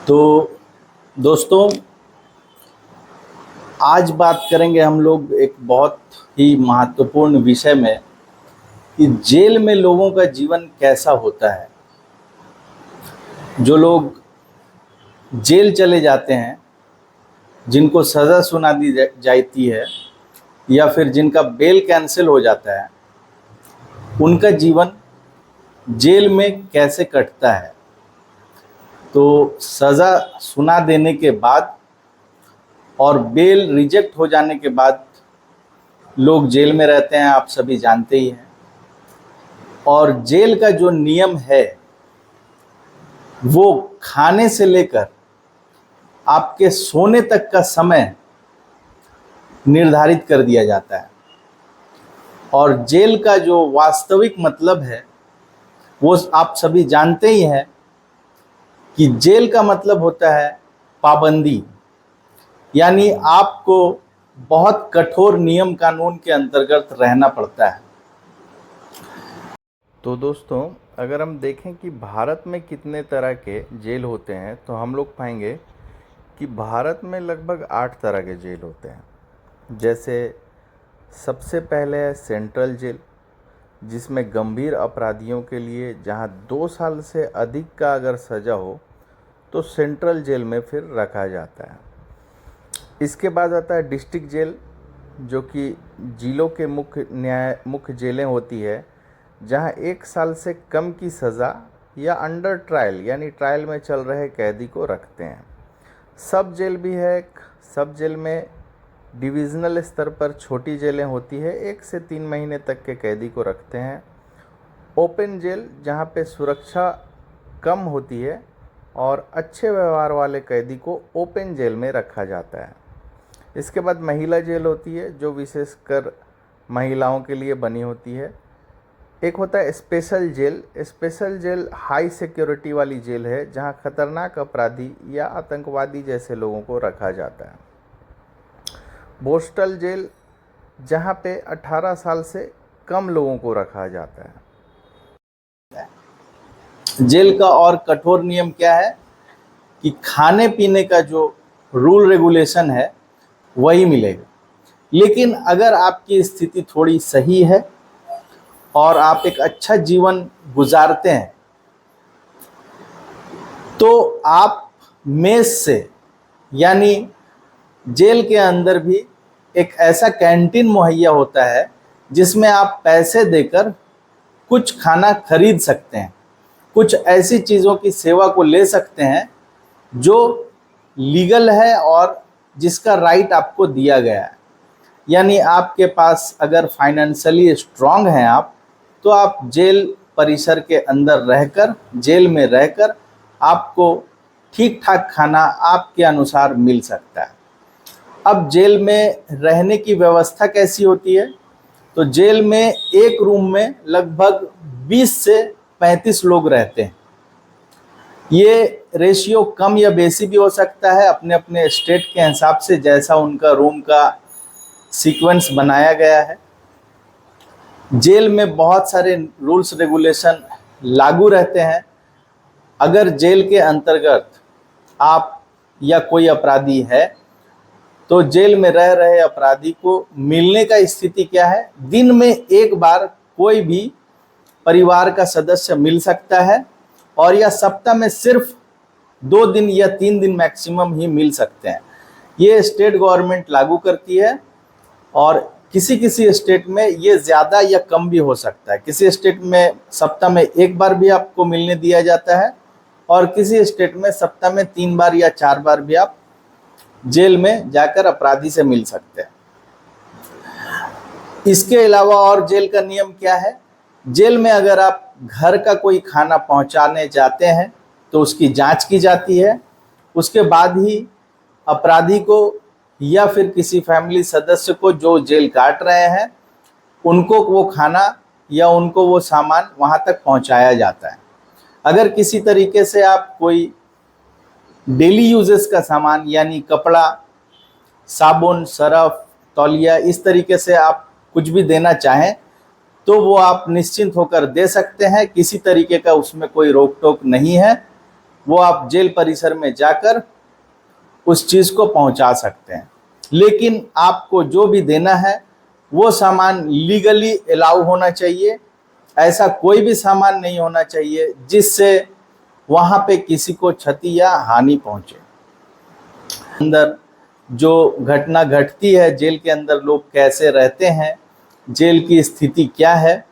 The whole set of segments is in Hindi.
तो दोस्तों, आज बात करेंगे हम लोग एक बहुत ही महत्वपूर्ण विषय में कि जेल में लोगों का जीवन कैसा होता है। जो लोग जेल चले जाते हैं, जिनको सज़ा सुना दी जाती है या फिर जिनका बेल कैंसिल हो जाता है, उनका जीवन जेल में कैसे कटता है। तो सज़ा सुना देने के बाद और बेल रिजेक्ट हो जाने के बाद लोग जेल में रहते हैं, आप सभी जानते ही हैं। और जेल का जो नियम है वो खाने से लेकर आपके सोने तक का समय निर्धारित कर दिया जाता है। और जेल का जो वास्तविक मतलब है वो आप सभी जानते ही हैं कि जेल का मतलब होता है पाबंदी, यानी आपको बहुत कठोर नियम कानून के अंतर्गत रहना पड़ता है। तो दोस्तों, अगर हम देखें कि भारत में कितने तरह के जेल होते हैं तो हम लोग पाएंगे कि भारत में लगभग 8 तरह के जेल होते हैं। जैसे सबसे पहले है सेंट्रल जेल, जिसमें गंभीर अपराधियों के लिए जहां 2 साल से अधिक का अगर सज़ा हो तो सेंट्रल जेल में फिर रखा जाता है। इसके बाद आता है डिस्ट्रिक्ट जेल, जो कि जिलों के मुख्य जेलें होती है जहां 1 साल से कम की सज़ा या अंडर ट्रायल यानी ट्रायल में चल रहे कैदी को रखते हैं। सब जेल भी है। सब जेल में डिविज़नल स्तर पर छोटी जेलें होती है, 1 से 3 महीने तक के कैदी को रखते हैं। ओपन जेल, जहां पे सुरक्षा कम होती है और अच्छे व्यवहार वाले कैदी को ओपन जेल में रखा जाता है। इसके बाद महिला जेल होती है, जो विशेषकर महिलाओं के लिए बनी होती है। एक होता है special jail. Special jail high security वाली जेल है, जहां खतरनाक अपराधी या आतंकवादी जैसे लोगों को रखा जाता है। पोस्टल जेल, जहां पे 18 साल से कम लोगों को रखा जाता है। जेल का और कठोर नियम क्या है कि खाने पीने का जो रूल रेगुलेशन है वही मिलेगा। लेकिन अगर आपकी स्थिति थोड़ी सही है और आप एक अच्छा जीवन गुजारते हैं तो आप मेस से, यानी जेल के अंदर भी एक ऐसा कैंटीन मुहैया होता है जिसमें आप पैसे देकर कुछ खाना खरीद सकते हैं, कुछ ऐसी चीज़ों की सेवा को ले सकते हैं जो लीगल है और जिसका राइट आपको दिया गया है। यानी आपके पास अगर फाइनेंशियली स्ट्रांग हैं आप, तो आप जेल परिसर के अंदर रहकर, जेल में रहकर आपको ठीक ठाक खाना आपके अनुसार मिल सकता है। अब जेल में रहने की व्यवस्था कैसी होती है? तो जेल में एक रूम में लगभग 20 से 35 लोग रहते हैं। ये रेशियो कम या बेसी भी हो सकता है, अपने अपने स्टेट के हिसाब से, जैसा उनका रूम का सीक्वेंस बनाया गया है। जेल में बहुत सारे रूल्स रेगुलेशन लागू रहते हैं। अगर जेल के अंतर्गत आप या कोई अपराधी है तो जेल में रह रहे अपराधी को मिलने का स्थिति क्या है? दिन में एक बार कोई भी परिवार का सदस्य मिल सकता है, और या सप्ताह में सिर्फ 2 दिन या 3 दिन मैक्सिमम ही मिल सकते हैं। ये स्टेट गवर्नमेंट लागू करती है, और किसी किसी स्टेट में ये ज़्यादा या कम भी हो सकता है। किसी स्टेट में सप्ताह में एक बार भी आपको मिलने दिया जाता है, और किसी स्टेट में सप्ताह में 3 बार या 4 बार भी आप जेल में जाकर अपराधी से मिल सकते हैं। इसके अलावा और जेल का नियम क्या है? जेल में अगर आप घर का कोई खाना पहुंचाने जाते हैं तो उसकी जांच की जाती है। उसके बाद ही अपराधी को या फिर किसी फैमिली सदस्य को जो जेल काट रहे हैं उनको वो खाना या उनको वो सामान वहां तक पहुंचाया जाता है। अगर किसी तरीके से आप कोई डेली यूजेस का सामान, यानी कपड़ा, साबुन, सरफ, तौलिया, इस तरीके से आप कुछ भी देना चाहें तो वो आप निश्चिंत होकर दे सकते हैं। किसी तरीके का उसमें कोई रोक टोक नहीं है। वो आप जेल परिसर में जाकर उस चीज़ को पहुंचा सकते हैं। लेकिन आपको जो भी देना है वो सामान लीगली अलाउ होना चाहिए। ऐसा कोई भी सामान नहीं होना चाहिए जिससे वहाँ पे किसी को क्षति या हानि पहुँचे। अंदर जो घटना घटती है, जेल के अंदर लोग कैसे रहते हैं, जेल की स्थिति क्या है,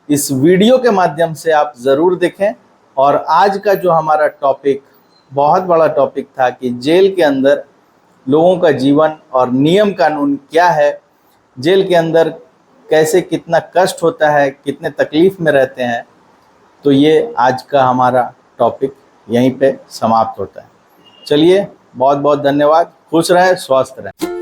इस वीडियो के माध्यम से आप ज़रूर देखें। और आज का जो हमारा टॉपिक बहुत बड़ा टॉपिक था कि जेल के अंदर लोगों का जीवन और नियम कानून क्या है, जेल के अंदर कैसे कितना कष्ट होता है, कितने तकलीफ में रहते हैं, तो ये आज का हमारा टॉपिक यहीं पे समाप्त होता है। चलिए, बहुत बहुत धन्यवाद। खुश रहें, स्वस्थ रहें।